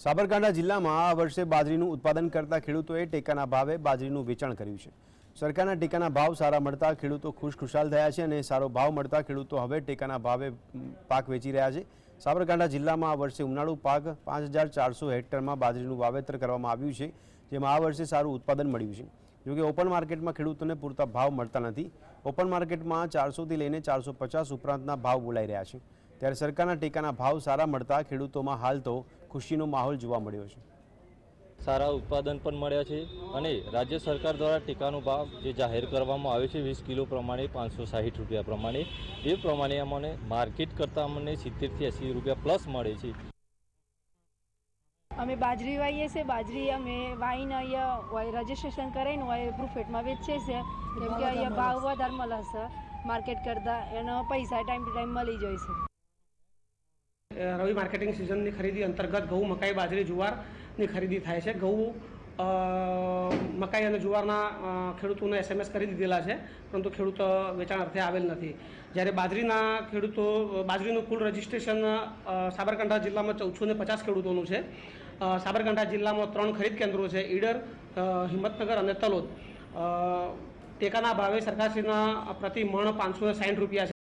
સાબરકાંઠા જિલ્લામાં આ વર્ષે બાજરીનું ઉત્પાદન કરતા ખેડૂતોએ ટેકાના ભાવે બાજરીનું વેચાણ કર્યું છે। સરકારના ટેકાના ભાવ સારા મળતા ખેડૂતો ખુશખુશાલ થયા છે અને સારો ભાવ મળતા ખેડૂતો હવે ટેકાના ભાવે પાક વેચી રહ્યા છે। સાબરકાંઠા જિલ્લામાં આ વર્ષે ઉનાળુ પાક 5400 હેક્ટરમાં બાજરીનું વાવેતર કરવામાં આવ્યું છે, જેમાં આ વર્ષે સારું ઉત્પાદન મળ્યું છે। જોકે ઓપન માર્કેટમાં ખેડૂતોને પૂરતા ભાવ મળતા નથી। ઓપન માર્કેટમાં 400થી લઈને 450 ઉપરાંતના ભાવ બોલાઈ રહ્યા છે, ત્યારે સરકારના ટેકાના ભાવ સારા મળતા ખેડૂતોમાં હાલ તો ખુશીનો માહોલ જોવા મળ્યો છે। સારા ઉત્પાદન પણ મળ્યા છે અને રાજ્ય સરકાર દ્વારા ટેકાનો ભાવ જે જાહેર કરવામાં આવ્યો છે 20 કિલો પ્રમાણે 560 રૂપિયા પ્રમાણે, એ પ્રમાણે અમને માર્કેટ કરતાં અમને 70 થી 80 રૂપિયા પ્લસ મળે છે। અમે બાજરી વાવીએ છીએ। બાજરી અમે વાવીને અહીંયા રજીસ્ટ્રેશન કરાવીને હોય પ્રૂફેટમાં વેચીએ છીએ, કેમ કે અહીંયા ભાવ વધારે મળે છે માર્કેટ કરતાં, એનો પૈસા ટાઈમ ટુ ટાઈમ મળી જાય છે। રવિ માર્કેટિંગ સિઝનની ખરીદી અંતર્ગત ઘઉં, મકાઈ, બાજરી, જુવારની ખરીદી થાય છે। ઘઉં, મકાઈ અને જુવારના ખેડૂતોને SMS કરી દીધેલા છે, પરંતુ ખેડૂત વેચાણ અર્થે આવેલ નથી। જ્યારે બાજરીના ખેડૂતો, બાજરીનું કુલ રજિસ્ટ્રેશન સાબરકાંઠા જિલ્લામાં 1450 ખેડૂતોનું છે। સાબરકાંઠા જિલ્લામાં 3 ખરીદ કેન્દ્રો છે, ઈડર, હિંમતનગર અને તલોદ। ટેકાના ભાવે સરકારશ્રીના પ્રતિ મણ 560 રૂપિયા છે।